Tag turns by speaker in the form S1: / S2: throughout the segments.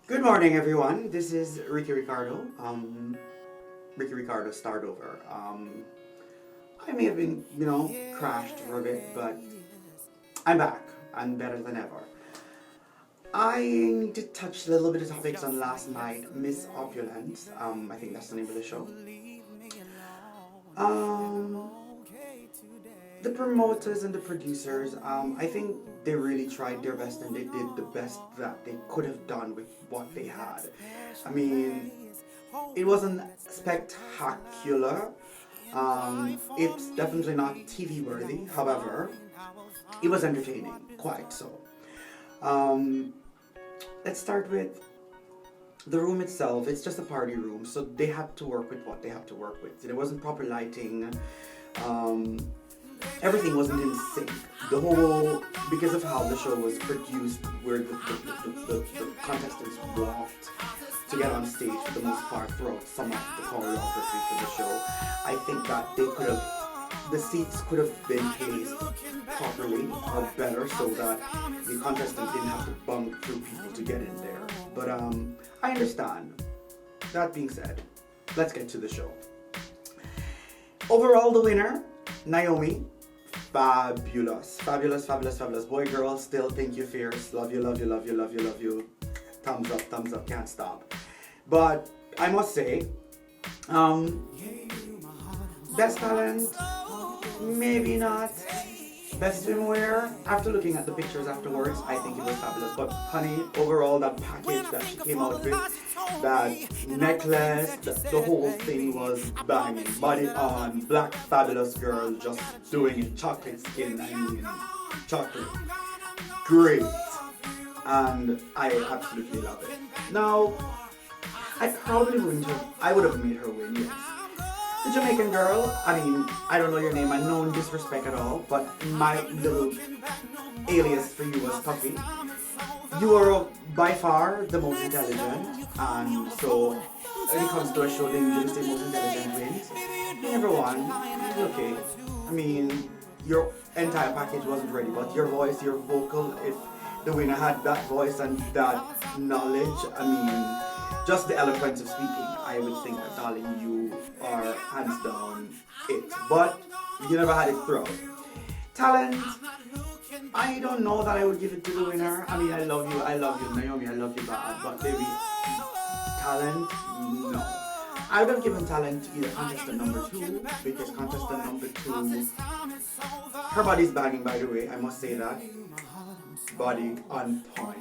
S1: Good morning, everyone. This is Ricky Ricardo. Ricky Ricardo start over. I may have been, crashed for a bit, but I'm back and better than ever. I need to touch a little bit of topics on last night, Miss Opulence. I think that's the name of the show. Um, the promoters and the producers, I think they really tried their best and they did the best that they could have done with what they had. I mean, it wasn't spectacular. It's definitely not TV worthy. However, it was entertaining, quite so. Um, let's start with the room itself. It's just a party room, so they had to work with what they have to work with. There wasn't proper lighting. Um, Everything wasn't in sync. The whole, because of how the show was produced, where the contestants walked to get on stage for the most part throughout some of the choreography for the show, I think that the seats could have been placed properly or better so that the contestants didn't have to bump through people to get in there. But I understand. That being said, let's get to the show. Overall, the winner, Naomi. Fabulous, fabulous, fabulous, fabulous. Boy, girl, still think you're fierce. Love you, love you, love you, love you, love you. Thumbs up, can't stop. But I must say, um, best talent, maybe not. Best swimwear, after looking at the pictures afterwards, I think it was fabulous. But honey, overall, that package that she came out with, that necklace, the whole thing was banging. Body on, black fabulous girl just doing it. Chocolate skin, I mean, chocolate. Great. And I absolutely love it. Now, I would have made her win, yes. The Jamaican girl, I mean, I don't know your name, I no disrespect at all, but my little alias for you was Puffy. You are by far the most intelligent, and so when it comes to a show, they usually say most intelligent wins. You never won. It's okay. I mean, your entire package wasn't ready, but your voice, your vocal, if the winner had that voice and that knowledge, I mean, just the eloquence of speaking, I would think that, darling, you are hands down it. But you never had it throughout. Talent, I don't know that I would give it to the winner. I mean, I love you, Naomi, I love you bad, but baby, talent, no. I would have given talent to either contestant number 2, because contestant number 2, her body's banging, by the way, I must say that. Body on point.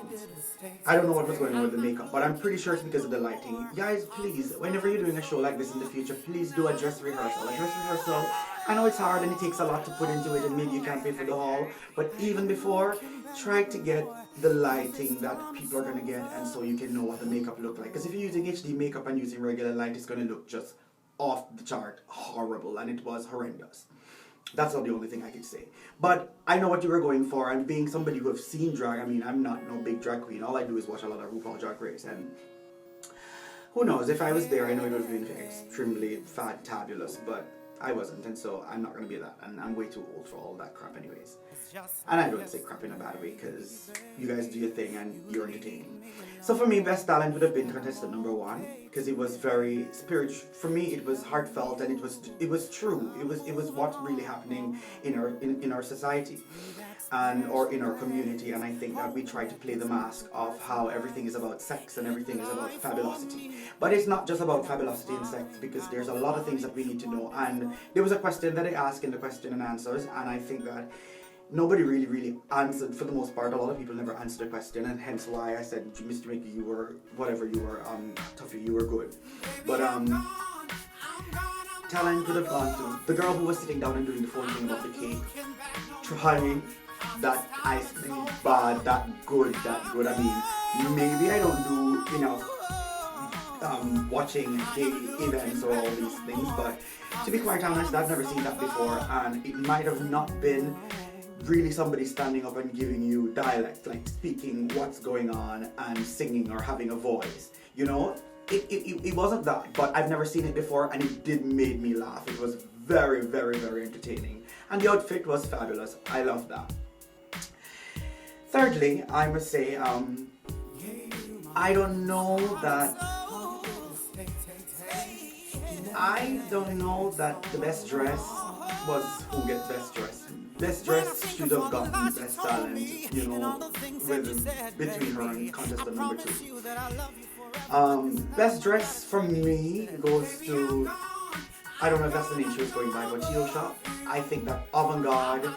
S1: I don't know what was going on with the makeup, but I'm pretty sure it's because of the lighting. Guys, please, whenever you're doing a show like this in the future, please do a dress rehearsal. A dress rehearsal, I know it's hard and it takes a lot to put into it and maybe you can't pay for the hall, but even before, try to get the lighting that people are going to get and so you can know what the makeup look like. Because if you're using HD makeup and using regular light, it's going to look just off the chart, horrible, and it was horrendous. That's not the only thing I could say. But I know what you were going for, and being somebody who have seen drag, I mean, I'm not no big drag queen. All I do is watch a lot of RuPaul Drag Race, and who knows, if I was there, I know it would have been extremely fantabulous, but I wasn't, and so I'm not going to be that, and I'm way too old for all that crap anyways. And I don't say crap in a bad way, because you guys do your thing and you're entertaining. So for me, best talent would have been contestant number 1, because it was very spiritual. For me, it was heartfelt and it was true. It was what's really happening in our society and or in our community. And I think that we try to play the mask of how everything is about sex and everything is about fabulosity. But it's not just about fabulosity and sex, because there's a lot of things that we need to know. And there was a question that I asked in the question and answers, and I think that nobody really answered for the most part. A lot of people never answered the question, and hence why I said, Mr. Mickey, you were whatever you were, Tuffy, you were good. But talent could have gone to the girl who was sitting down and doing the phone thing about the cake. Try that ice cream bad, that good. I mean, maybe I don't do enough watching gay events or all these things, but to be quite honest, I've never seen that before, and it might have not been really somebody standing up and giving you dialect, like speaking what's going on and singing or having a voice. You know, it wasn't that, but I've never seen it before, and it did made me laugh. It was very, very, very entertaining, and the outfit was fabulous. I love that. Thirdly, I must say, I don't know that I don't know that the best dress was who gets best dress. Best dress should have gotten best talent, between her and contestant number two. Best dress from me goes to, I don't know if that's the name she was going by, but Tiyosha. I think that avant-garde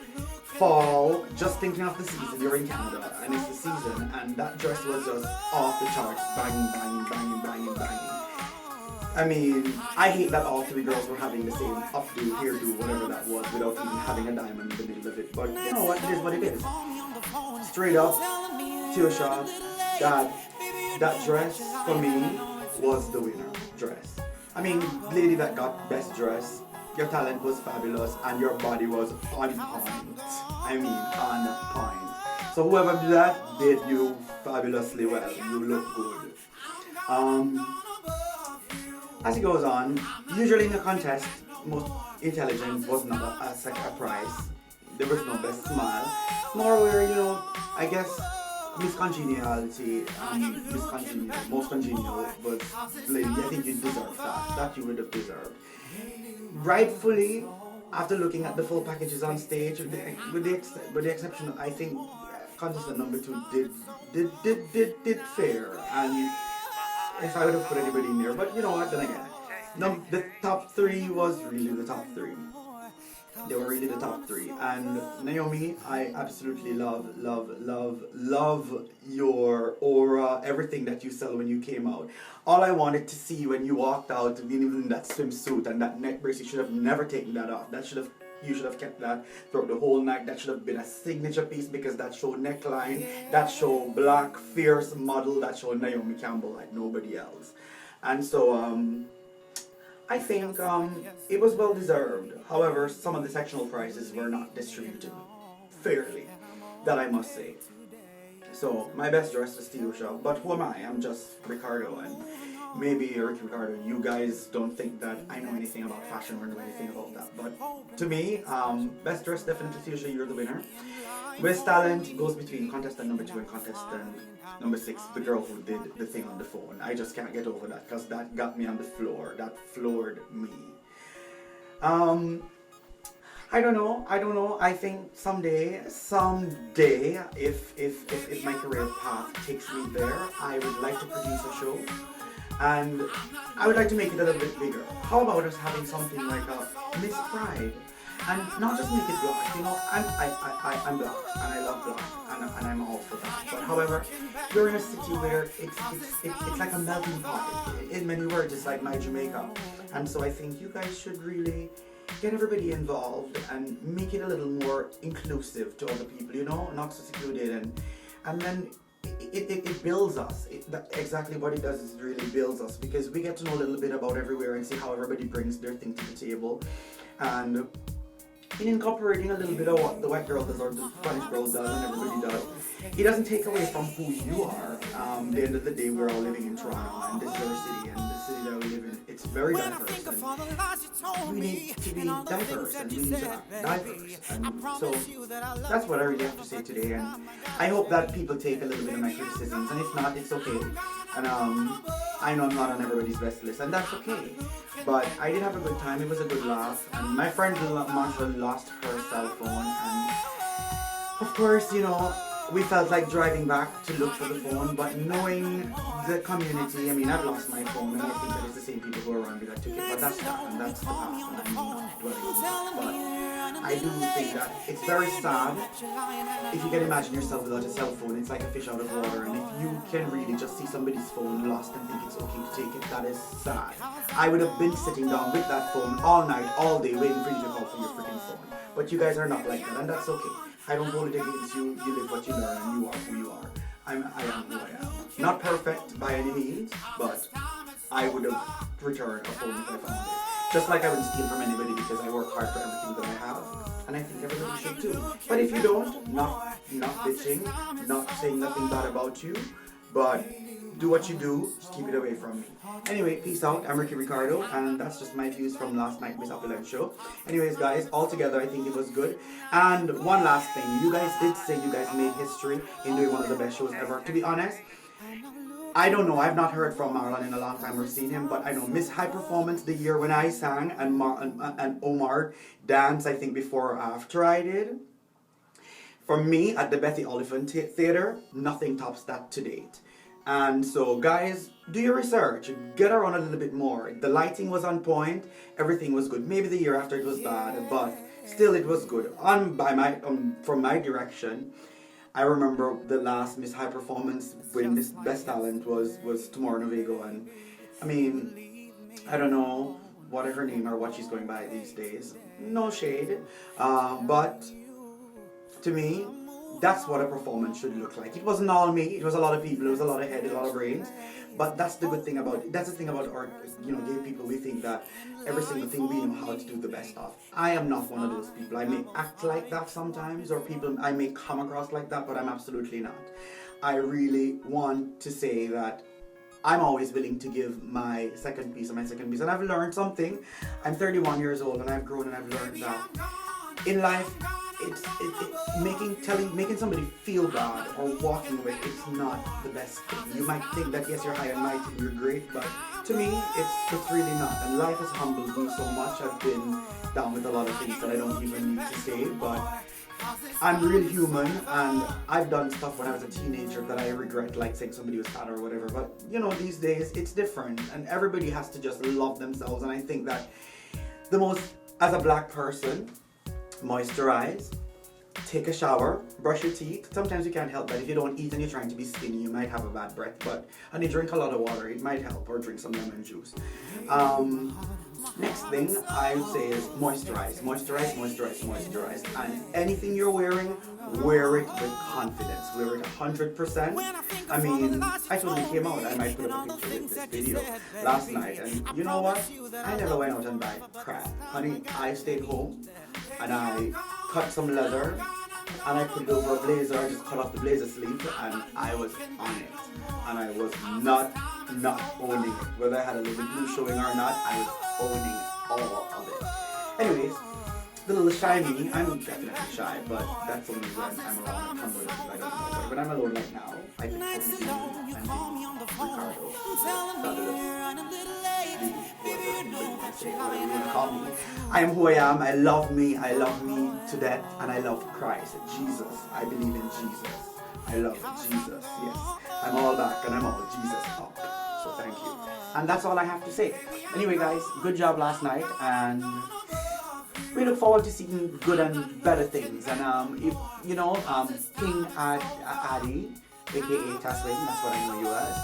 S1: fall, just thinking of the season, you're in Canada and it's the season, and that dress was just off the charts, banging, banging, banging, banging, banging. I mean, I hate that all three girls were having the same updo, hairdo, whatever that was, without even having a diamond in the middle of it. But you know what? It is what it is. Straight up, Tiyosha, that dress for me was the winner dress. I mean, lady that got best dress, your talent was fabulous and your body was on point. I mean, on point. So whoever did that did you fabulously well. You look good. As it goes on, usually in a contest, most intelligent was not a prize. There was no best smile. More where, I guess Miss Congeniality, most congenial was lady. I think you deserved that. That you would have deserved. Rightfully, after looking at the full packages on stage, with the exception, I think contestant number two did fair, and if I would have put anybody in there, but you know what? Then again, the top three was really the top three. They were really the top three. And Naomi, I absolutely love your aura, everything that you sell when you came out. All I wanted to see when you walked out, even in that swimsuit and that neck brace, you should have never taken that off. You should have kept that throughout the whole night. That should have been a signature piece because that showed neckline, that showed black, fierce model, that showed Naomi Campbell like nobody else. And so, I think it was well deserved. However, some of the sectional prizes were not distributed fairly, that I must say. So my best dress was Tiyosha, but who am I? I'm just Ricardo, and maybe Ricardo, you guys don't think that I know anything about fashion or know anything about that. But to me, best dress definitely Tiyosha, you're the winner. Best talent goes between contestant number 2 and contestant number 6, the girl who did the thing on the phone. I just can't get over that because that got me on the floor. That floored me. I don't know. I think someday, if my career path takes me there, I would like to produce a show. And I would like to make it a little bit bigger. How about us having something like a Miss Pride? And not just make it black, I'm black and I love black and I'm all for that. But however, you're in a city where it's like a melting pot. In many words, it's like my Jamaica. And so I think you guys should really get everybody involved and make it a little more inclusive to other people, not so secluded, and then it builds us. Exactly what it does is really builds us because we get to know a little bit about everywhere and see how everybody brings their thing to the table. And in incorporating a little bit of what the white girl does or the Spanish girl does and everybody does, it doesn't take away from who you are. At the end of the day, we're all living in Toronto and this is our city, and the city that we live in, it's very diverse, and we need to be diverse and we need to act diverse. And so that's what I really have to say today, and I hope that people take a little bit of my criticisms, and if not, it's okay. And I know I'm not on everybody's best list, and that's okay. But I did have a good time, it was a good laugh, and my friend Marsha lost her cell phone, and of course, we felt like driving back to look for the phone, but knowing the community, I've lost my phone, and I think that it's the same people who are around me that took it, but that's that, and that's the past, and I'm not dwelling on it. But I do think that it's very sad. If you can imagine yourself without a cell phone, it's like a fish out of water, and if you can really just see somebody's phone lost and think it's okay to take it, that is sad. I would have been sitting down with that phone all night, all day, waiting for you to call for your freaking phone. But you guys are not like that, and that's okay. I don't hold it against you. You live what you learn, and you are who you are. I am who I am. Not perfect by any means, but I would have returned a phone if I found it. Just like I wouldn't steal from anybody because I work hard for everything that I have, and I think everybody should too. But if you don't, not bitching, not saying nothing bad about you, but do what you do, just keep it away from me. Anyway, peace out. I'm Ricardo, and that's just my views from last night's Miss Opulence show. Anyways, guys, altogether, I think it was good. And one last thing, you guys did say you guys made history in doing one of the best shows ever. To be honest, I don't know, I've not heard from Marlon in a long time or seen him, but I know Miss High Performance the year when I sang, and Omar danced, I think, before or after I did. For me, at the Betty Oliphant Theatre, nothing tops that to date. And so, guys, do your research. Get around a little bit more. The lighting was on point. Everything was good. Maybe the year after it was bad, but still it was good. From my direction, I remember the last Miss High Performance with Miss Best Talent was Tomorrow Novago, and I mean, I don't know what her name or what she's going by these days. No shade, but to me, that's what a performance should look like. It wasn't all me. It was a lot of people. It was a lot of head, a lot of brains. But that's the good thing about it. That's the thing about art. Gay people, we think that every single thing we know how to do the best of. I am not one of those people. I may act like that sometimes, or I may come across like that, but I'm absolutely not. I really want to say that I'm always willing to give my second piece, and I've learned something. I'm 31 years old, and I've grown, and I've learned that in life, it's making somebody feel bad or walking away, it's not the best thing. You might think that yes, you're high and mighty and you're great, but to me, it's really not. And life has humbled me so much. I've been down with a lot of things that I don't even need to say, but I'm real human, and I've done stuff when I was a teenager that I regret, like saying somebody was fat or whatever. But these days it's different, and everybody has to just love themselves. And I think that as a black person, moisturize, take a shower, brush your teeth. Sometimes you can't help that. If you don't eat and you're trying to be skinny, you might have a bad breath, and you drink a lot of water, it might help, or drink some lemon juice. Next thing I would say is moisturize. And anything you're wearing, wear it with confidence. Wear it 100%. I mean, I totally came out. I might put up a picture with this video last night. And you know what? I never went out and buy crap. Honey, I stayed home and I cut some leather and I put it over a blazer. I just cut off the blazer sleeve and I was on it. And I was not owning it. Whether I had a little bit blue showing or not, I was owning all of it. Anyways, the little shy me, I'm definitely shy, but that's only when I'm around and humble, I don't know. But when I'm alone like now, I can focus on me and Ricardo. I am who I am. I love me to death, and I love Christ, Jesus. I believe in Jesus. I love Jesus, yes. I'm all back and I'm all Jesus up. So thank you. And that's all I have to say. Anyway, guys, good job last night, and we look forward to seeing good and better things. And if King Addy, aka Taswin, that's what I know you as,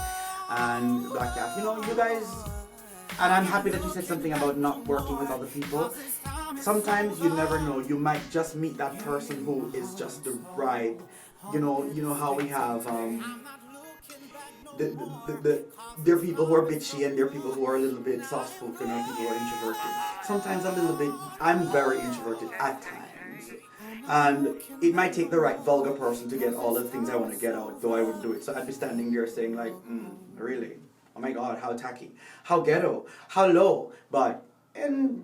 S1: and Black Cat, you guys. And I'm happy that you said something about not working with other people. Sometimes you never know. You might just meet that person who is just the right. You know how we have there are people who are bitchy and there are people who are a little bit soft-spoken or people who are introverted. Sometimes a little bit. I'm very introverted at times, and it might take the right vulgar person to get all the things I want to get out, though I wouldn't do it. So I'd be standing there saying like, really? Oh my God, how tacky, how ghetto, how low. But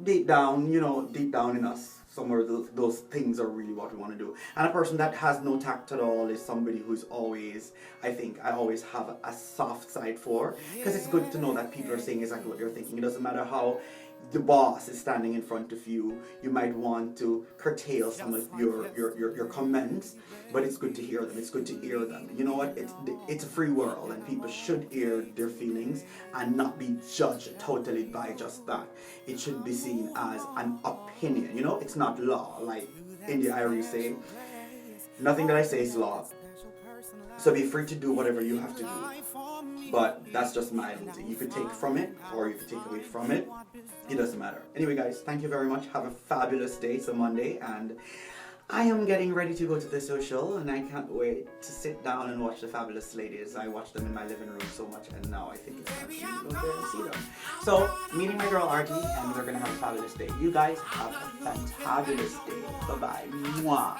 S1: deep down in us, somewhere those things are really what we want to do. And a person that has no tact at all is somebody who's always, I always have a soft side for, because it's good to know that people are saying exactly what you're thinking. It doesn't matter how the boss is standing in front of you, you might want to curtail some of your comments, but it's good to hear them. It's good to hear them. You know what? It's a free world, and people should hear their feelings and not be judged totally by just that. It should be seen as an opinion. It's not law. Like in the Irish say, nothing that I say is law. So be free to do whatever you have to do. But that's just my identity. You could take from it or you could take away from it. It doesn't matter. Anyway, guys, thank you very much. Have a fabulous day. It's a Monday, and I am getting ready to go to the social, and I can't wait to sit down and watch the fabulous ladies. I watch them in my living room so much, and now I think it's time for me to go there and see them. So, meeting my girl Artie, and we're going to have a fabulous day. You guys have a fantabulous day. Bye-bye. Mwah.